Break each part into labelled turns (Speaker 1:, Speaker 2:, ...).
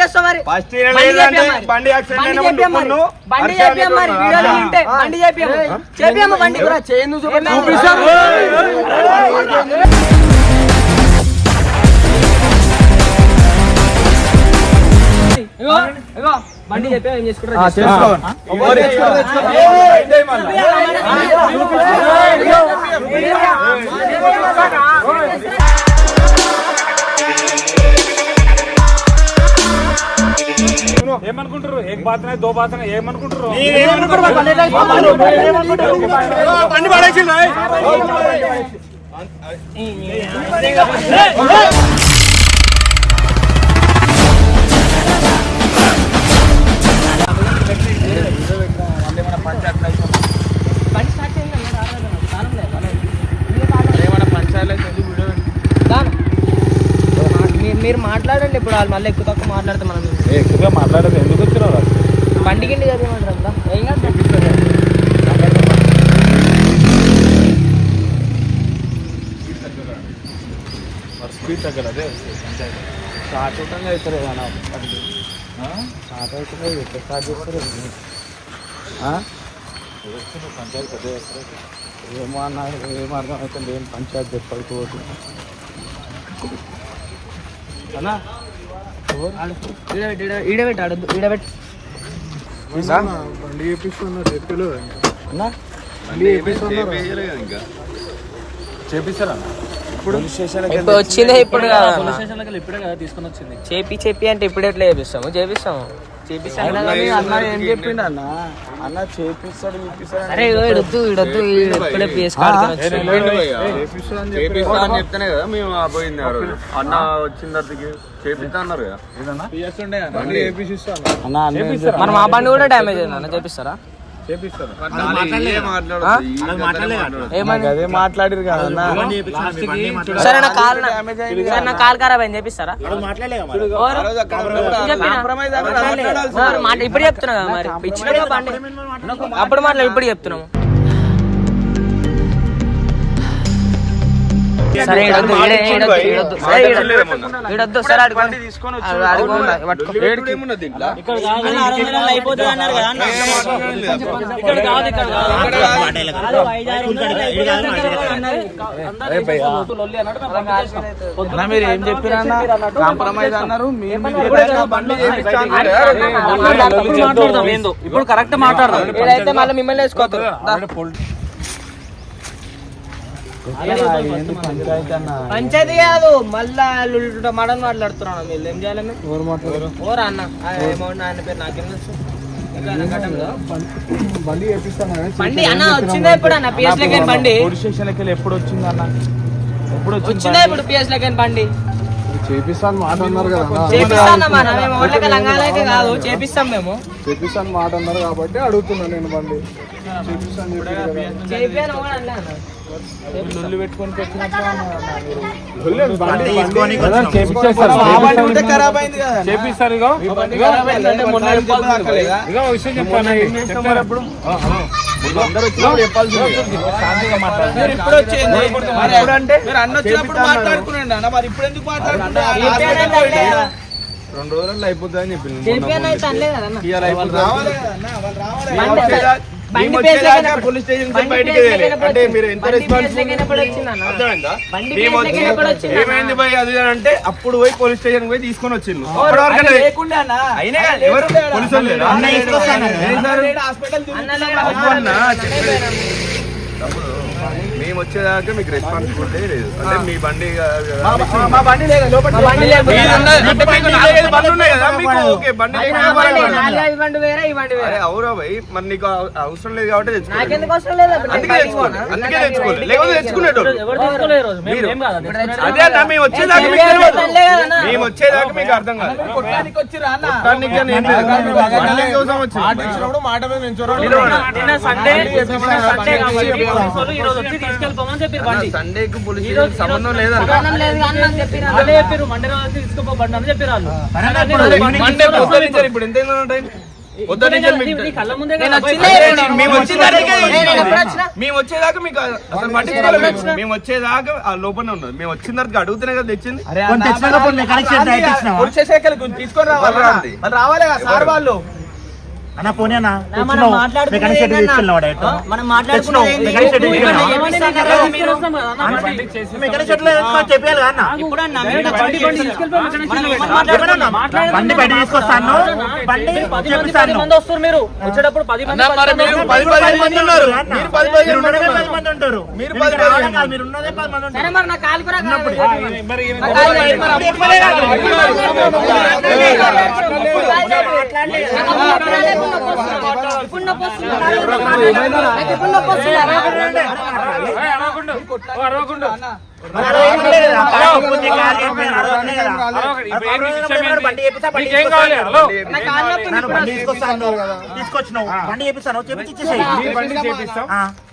Speaker 1: చేస్తావు మరి?
Speaker 2: ఫస్ట్ బండి యాక్సిడెంట్
Speaker 1: బండి చేపియమ్మ మరి, వీడియోలో ఉంటే బండి చేపియమ్మ బండి బండి చెప్పా ఏం చేసుకుంటారు.
Speaker 3: ఏమనుకుంటారు? ఏక బాత్ నే దో బాత్ నే ఏమనుకుంటారు?
Speaker 2: బండి పడేసి
Speaker 1: మీరు మాట్లాడండి ఇప్పుడు, వాళ్ళు మళ్ళీ ఎక్కువ తక్కువ మాట్లాడతాం. మనం
Speaker 3: ఎక్కువగా మాట్లాడదు ఎందుకు వచ్చినావు?
Speaker 1: బండికి చదివమంటారు ఏం కాదు.
Speaker 3: స్పీడ్ తగ్గదు, అదే శాశ్వతంగా అవుతారు ఏమన్నా స్టార్ట్ అవుతుంది ఎక్కడ స్టార్ట్ చేస్తారు పంచాయతీ పెద్ద చేస్తారు. ఏమో అన్నారు, ఏం అర్థం అవుతుంది, ఏం పంచాయతీ చెప్పకపోతుంది అన్నా.
Speaker 1: ఈడబెట్టి ఆడద్దు, ఈడబెట్టి
Speaker 3: బండి చేపిస్తున్నారు చేపిస్తారా? ఇప్పుడు
Speaker 1: వచ్చిందే ఇప్పుడు
Speaker 3: ఇప్పుడే కదా తీసుకొని వచ్చింది.
Speaker 1: చెప్పి అంటే ఇప్పుడు ఎట్లా చేపిస్తాము
Speaker 3: అన్న ఏం చెప్పిండు అన్న? అన్న చేపిస్తాడు చూపిస్తాడు.
Speaker 1: అరే ఇడొద్దు ఇప్పుడే
Speaker 2: చెప్తానే కదా మేము పోయింది అన్న వచ్చిన తర్వాత చేపిస్తా అన్నారు కదా.
Speaker 1: మనం ఆ బండి కూడా డ్యామేజ్ అయింది అన్న, చేపిస్తారా?
Speaker 3: అదే మాట్లాడిరు కదా.
Speaker 1: సరే నా కాల్ ఖరాబ్ అయింది, చేపిస్తారా? ఇప్పుడు చెప్తున్నా కదా మరి, ఇచ్చిన బండి అప్పుడు మాట్లాడి ఇప్పుడు చెప్తున్నాము. సరే ఇడొద్దు సరే
Speaker 3: మీరు ఏం చెప్పారు? కాంప్రమైజ్ అన్నారు.
Speaker 1: ఇప్పుడు కరెక్ట్ మాట్లాడదాం, అయితే మళ్ళీ మిమ్మల్ని వేసుకోవద్దు. పంచాయతీ కాదు మళ్ళా మడని మాట్లాడుతున్నాను. మీరు ఏం చేయాలి? ఓరా అన్న అమౌంట్ ఆయన పేరు నాకేం తెలుసు. బండి అన్న వచ్చిందా ఇప్పుడు అన్న? పిఎస్ లెక్కని బండి
Speaker 3: పోలీస్ స్టేషన్ లెక్కలు ఎప్పుడు వచ్చింది అన్న? ఎప్పుడు
Speaker 1: వచ్చిందా ఇప్పుడు పిఎస్ లెక్కని బండి?
Speaker 3: చేపిస్తాను మాట అన్నారు కదా.
Speaker 1: చేపిస్తానమ్మా, మేము వాళ్ళకి లంగాలైతే కాదు, చేపిస్తాం మేము.
Speaker 3: చేపిస్తాను మాట అన్నారు కాబట్టి అడుగుతున్నాను నేను. బండి లొల్లి పెట్టుకొని చేపిస్తారు. ఇక విషయం చెప్పాను. ఇప్పుడు అందరూ శాంతిగా మాట్లాడారు. ఇప్పుడు 2 రోజుల్లో అయిపోతుందని చెప్పింది. పోలీస్ స్టేషన్ బయటికి అంటే మీరు ఎంత ఏమైంది పోయి అది అంటే అప్పుడు పోయి పోలీస్ స్టేషన్ పోయి తీసుకొని వచ్చింది. మేము వచ్చేదాకా మీకు రెస్పాన్సిబిలిటీ లేదు. అంటే మీ బండి అవురా భయ్, మరి నీకు అవసరం లేదు కాబట్టి అందుకే తెచ్చుకోలేదు, లేకపోతే తెచ్చుకునేటోళ్ళు. అదే అన్న, మేము వచ్చేదాకా మీకు అర్థం కాదు. మాట సండేకి పోలీసు సంబంధం లేదంటే ఇప్పుడు ఎంత టైం? మేము వచ్చేదాకా మీకు అసలు పట్టించుకోలేదు. మేము వచ్చేదాకా ఆ లోపల ఉన్నది. మేము వచ్చిన తర్వాత అడుగుతూనే కదా తెచ్చింది. తీసుకొని రావాలి సార్ వాళ్ళు.
Speaker 4: అన్న పోనీ అన్న చెప్పాలి అన్న బండి బయట తీసుకొస్తాను. బండి
Speaker 1: వస్తారు మీరు వచ్చేటప్పుడు 10 మంది
Speaker 3: ఉన్నారు. మీరు 10
Speaker 4: మంది ఉంటారు.
Speaker 3: మీరు
Speaker 4: మీరు ఉన్నదే 10 మంది ఉంటారు.
Speaker 1: మరి నా కాలు కూడా
Speaker 4: తీసుకొచ్చినావు బండి చేపిస్తాను చేపించేసేయి.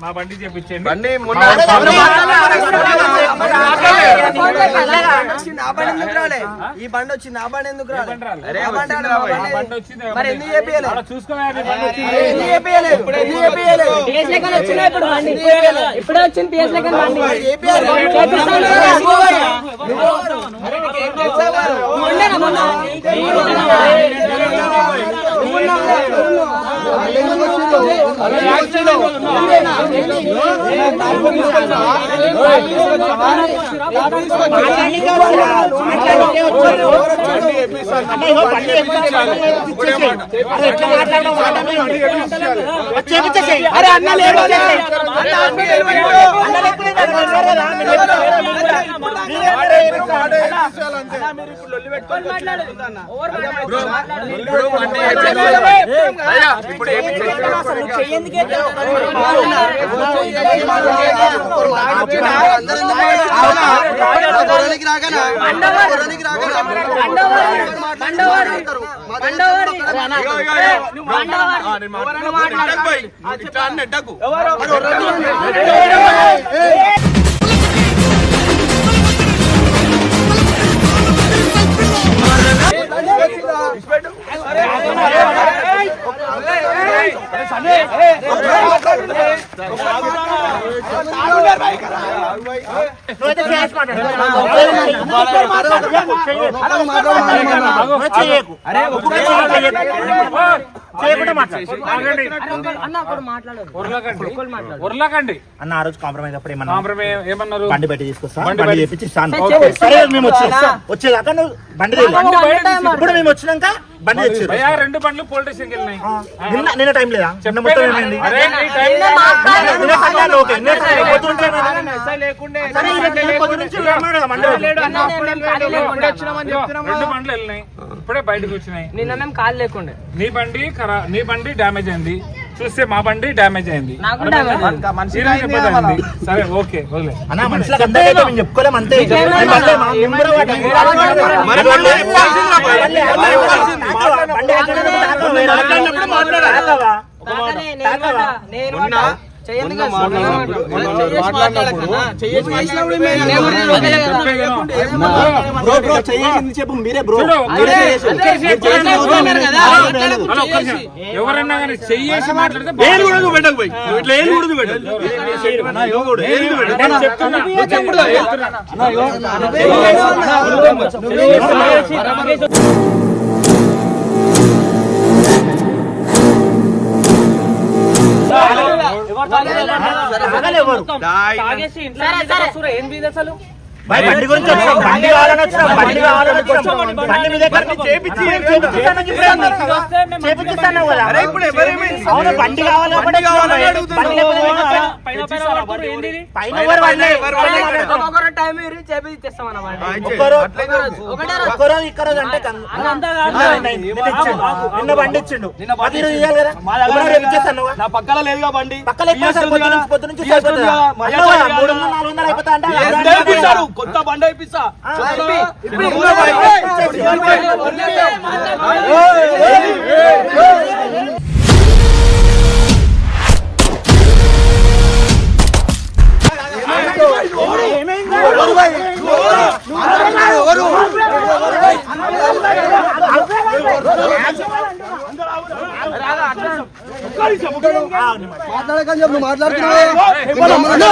Speaker 5: మా బండి చేపించండి.
Speaker 3: బండి
Speaker 1: ఈ బండి వచ్చింది. ఆ బండి ఎందుకు రాలేదు?
Speaker 5: మరి
Speaker 1: ఎందుకు చెప్పలేదు?
Speaker 5: చూసుకోవాలి.
Speaker 1: ఇప్పుడే వచ్చింది అరే అన్న లేదు
Speaker 4: అన్న ఆ రోజు కాంప్రమైజ్ అప్పుడు
Speaker 5: ఏమన్నారు?
Speaker 4: బండి బయట తీసుకొస్తా బండి చేపించి సరే మేము వచ్చేదాకా నువ్వు బండి ఇప్పుడు మేము వచ్చినాక బండి తెచ్చారు.
Speaker 5: 2 బండ్లు పోలీస్ స్టేషన్కి వెళ్ళినాయి.
Speaker 4: నిన్న టైం లేదా? నిన్న మొత్తం ఏమైంది?
Speaker 5: ఇప్పుడే బయటకు వచ్చినాయి.
Speaker 1: నిన్న మేము కాలు లేకుండే.
Speaker 5: నీ బండి డ్యామేజ్ అయింది. చూస్తే మా బండి డ్యామేజ్ అయింది. సరే ఓకే వదిలే
Speaker 4: అన్న మనుషులకు అందరికీ మేము చెప్పుకోలేము అంతే.
Speaker 5: ఎవరన్నా కానీ చెయ్యేసి మాట్లాడితే
Speaker 4: బండి గురించి వచ్చాం. బండి కావాలని వచ్చినాం. బండి కావాలని వచ్చాం. బండి మీ దగ్గర చేపిస్తాను కదా. అవును బండి కావాలి. ఒక్కరోజు ఇక్కరోజు అంటే నిన్న బండి ఇచ్చిండు. అది ఇవ్వాలి కదా.
Speaker 3: పక్కన లేదుగా బండి.
Speaker 4: పక్కన పొద్దు నుంచి 300-400 అయిపోతా అంటే
Speaker 3: కొత్త బండి అయిపిస్తా.
Speaker 4: ఏమైంది?
Speaker 3: మాట్లాడకని చెప్పు మాట్లాడుతున్నావు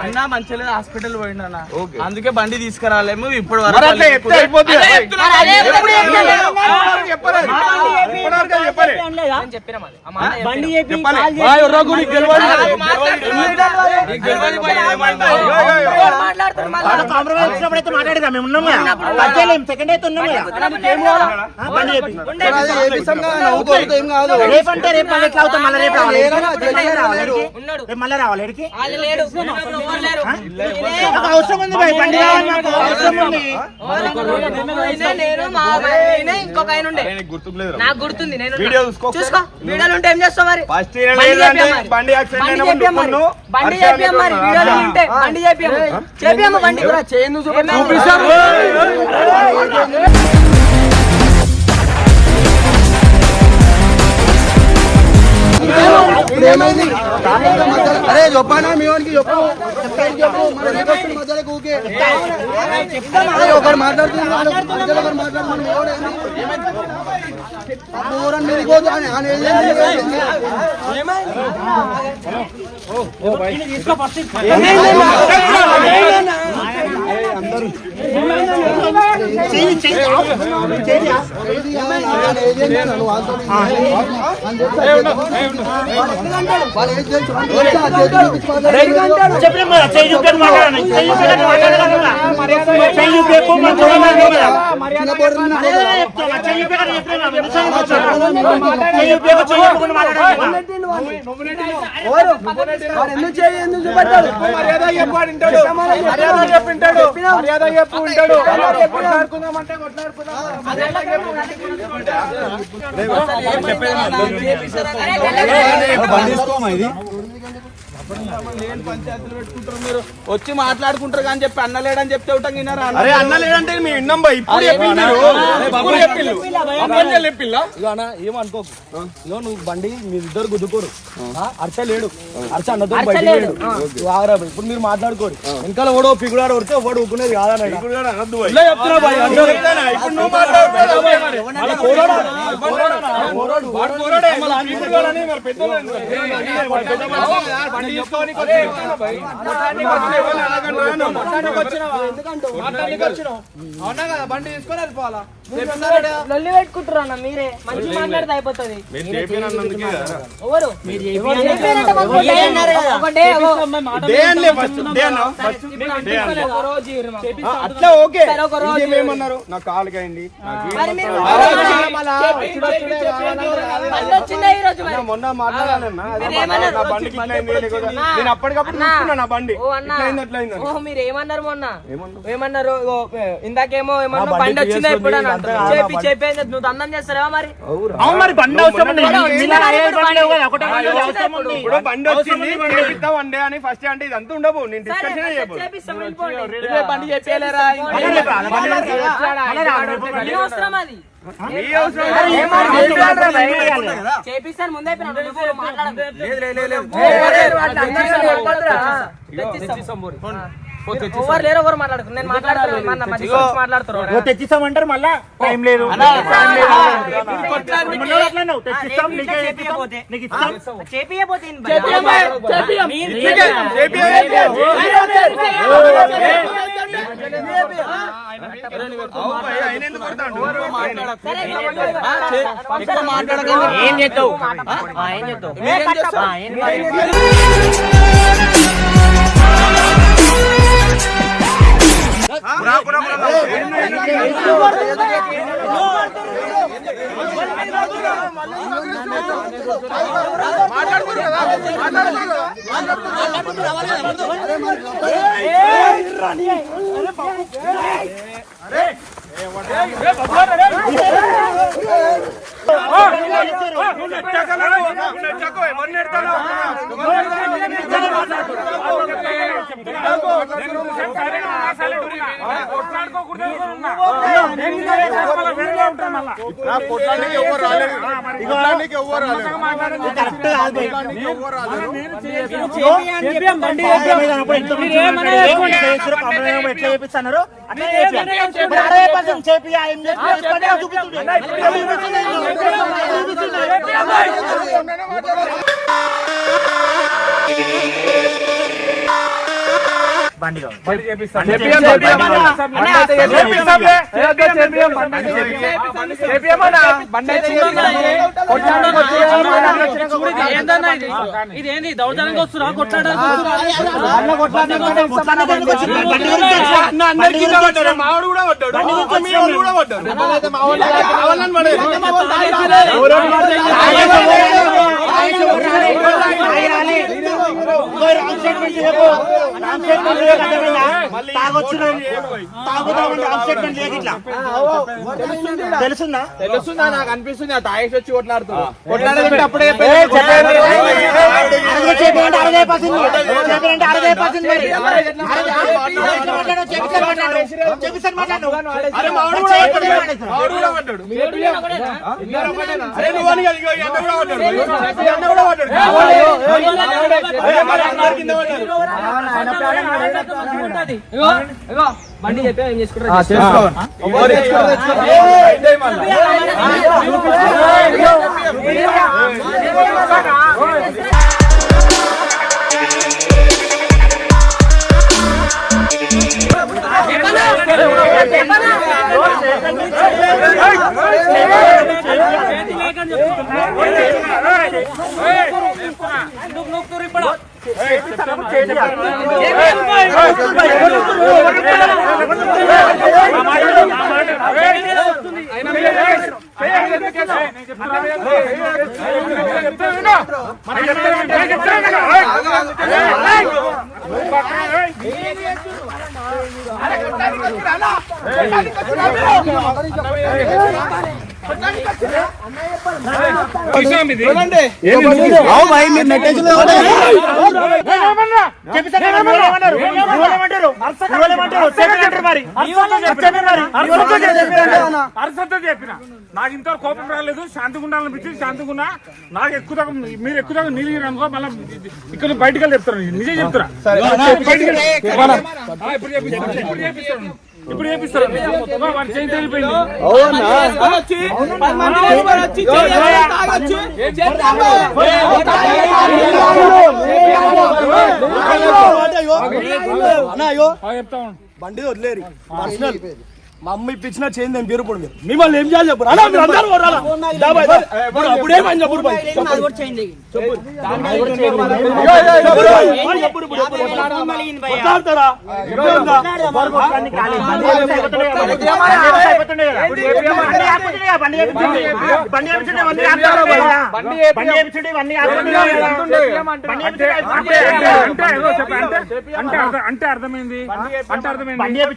Speaker 1: అన్నా మంచిగా లేదు హాస్పిటల్ పోయిండన్నా అందుకే బండి తీసుకురాలేము ఇప్పుడు
Speaker 4: మాట్లాడదా మేము ఉన్నాము సెకండ్ అయితే ఉన్నాము రేపంటే రేపు మళ్ళీ ఎట్లా అవుతాం మళ్ళీ రేపు మళ్ళీ రావాలి అవసరం ఉంది బండి కావాలి మాకు అవసరం ఉంది
Speaker 1: ఇంకొక ఆయన ఉండే నాకు గుర్తుంది నేను చూసుకో వీడియోలు ఉంటే ఏం చేస్తావు మరి బండి చేపియమ్మ మరి వీడియోలు ఉంటే బండి చేపియమ్మ బండి
Speaker 3: అరే చెప్పానా మీ వానికి చెప్పు మధ్యలో ఊకే ఒకరు మాట్లాడుతున్నారు
Speaker 1: వచ్చి మాట్లాడుకుంటారు కానీ చెప్పి అన్న లేడని చెప్తే ఉంటాం విన్నారా?
Speaker 3: అరే అన్న లేదంటే మీ విన్నాం బా ఇప్పుడు
Speaker 6: ఏమనుకోకు ఇగో నువ్వు బండి మీరిద్దరు గుద్దుకోరు అర్చ లేడు అర్చ అన్నతో బయట లేడు ఆగరా భయ్. ఇప్పుడు మీరు మాట్లాడుకోరు వెనకాల ఓడో పిగుడాడు కొడితే ఓడు ఊకునేది కాదన్నాడు చెప్తున్నా భయ్
Speaker 1: బండి తీసుకొని వెళ్ళిపోవాలా లొల్లి పెట్టుకుంటారు అన్న మీరే మంచి మాట్లాడితే అయిపోతుంది.
Speaker 3: అట్లా ఓకే ఏమన్నారు నా కాలుకి అయింది మొన్న మాట్లాడానన్నా నా బండికి ఇట్లా అయింది నేను అప్పటికప్పుడు చూసుకున్నా నా బండి
Speaker 1: మీరు ఏమన్నారు మొన్న ఏమన్నారు ఇందాకేమో ఏమన్నా బండి వచ్చిందా ఇప్పుడు అని చెప్పేది నువ్వు దండం చేస్తారా మరి
Speaker 4: మరి బండి అవసరం ఉంది
Speaker 3: ఇప్పుడు బండి వచ్చింది వన్ డే అని ఫస్ట్ అంటే ఇదంతా ఉండవు నేను డిస్కషన్
Speaker 1: బండి చెప్పలేరా అవసరం అది చేపిస్తాను ముందే ఎవరు మాట్లాడుకు నేను మాట్లాడుతున్నాను
Speaker 4: తెచ్చిస్తామంటారు మళ్ళా టైం లేదు
Speaker 1: చేపియపోతే ఎక్కువ మాట్లాడకండి. ఏం చేస్తావు?
Speaker 4: చేపిస్తున్నారు బండి
Speaker 1: ఇదేంది దౌర్జన్యంగా వస్తురా? కొట్లాడ
Speaker 6: మావాడు కూడా పడ్డాడు, కూడా పడ్డాడు.
Speaker 4: తెలుసుందా?
Speaker 6: తెలుస్తుందా? నాకు అనిపిస్తుంది ఆ తాగేసి వచ్చి కొట్లాడుతున్నా. అప్పుడే
Speaker 1: బండి చెప్పా ఏం చేసుకుంటారు?
Speaker 5: నాకు ఇంత కోపం రాలేదు, శాంతిగా ఉండాలనిపించింది. శాంతిగా ఉన్నా. నాకు ఎక్కువ మీరు ఎక్కువ నీళ్ళు అనుకో, మళ్ళీ ఇక్కడ బయటకు వెళ్ళి చెప్తారు. నిజం చెప్తారా? ఇప్పుడు చేపిస్తారు. వారి చేయి తెలిపోయింది. చెప్తా
Speaker 6: బండి వదిలేరు. పర్సనల్ మా అమ్మ ఇప్పించిన చేంజ్ నేను పేరు పడు. మిమ్మల్ని ఏం చేయాలి చెప్పు. అలా మీరు అందరూ అప్పుడేమని చెప్పు.
Speaker 5: అంటే అర్థమైంది. అంటే అర్థమైంది.
Speaker 4: నేను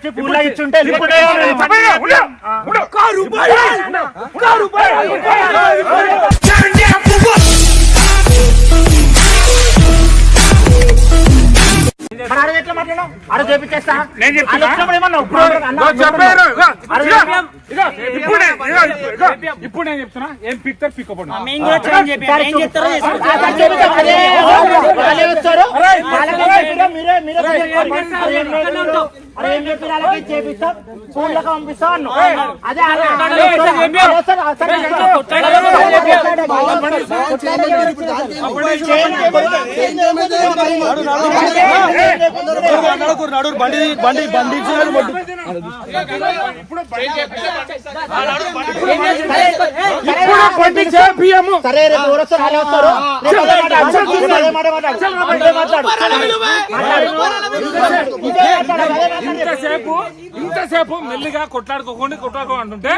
Speaker 5: ఇప్పుడు నేను చెప్తున్నా. ఏం పిక్తారు పిక్కపడు.
Speaker 4: చేపిస్తాం స్కూళ్ళకి పంపిస్తాం. అదే
Speaker 6: నడు బండి బండి బండి ఇచ్చినారు బండి.
Speaker 5: ఇప్పుడు బండి చేపియము.
Speaker 4: సరే రేపు ఎవరు వస్తారు? వాళ్ళే వస్తారు. రేపు అదే మాట మాట్లాడు. అదే మాట మాట్లాడు. అదే మాట్లాడు.
Speaker 5: ఇంతసేపు మెల్లిగా కొట్లాడుకోకండి అంటుంటే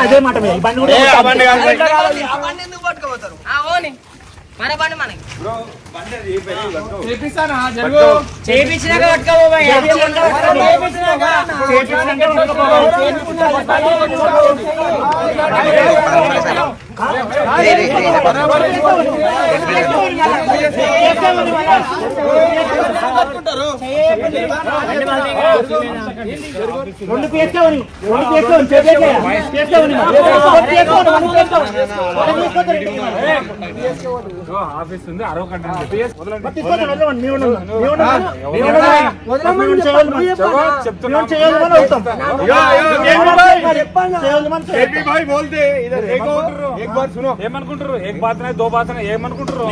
Speaker 4: అదే మాట
Speaker 1: మన బండి మనకి
Speaker 4: చేపించినాక
Speaker 5: ఆఫీస్ ఉంది అరవకండి ఏమనుకుంటారు ఏక బాత్ దో బాత్ ఏమనుకుంటారు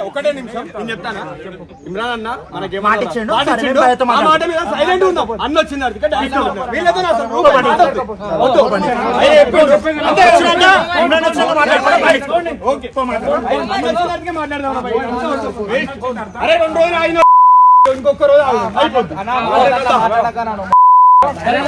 Speaker 6: ఒకటే నిమిషం నేను చెప్తానా. ఇమ్రాన్ అన్న మనకి
Speaker 4: మాట ఇచ్చిండు.
Speaker 6: ఆ మాట మీద సైలెంట్ ఉందాం. అన్న వచ్చింది వీళ్ళతో అసలు మాట్లాడదాం. అరే 2 రోజులు ఆయన ఇంకొక రోజు
Speaker 1: సరే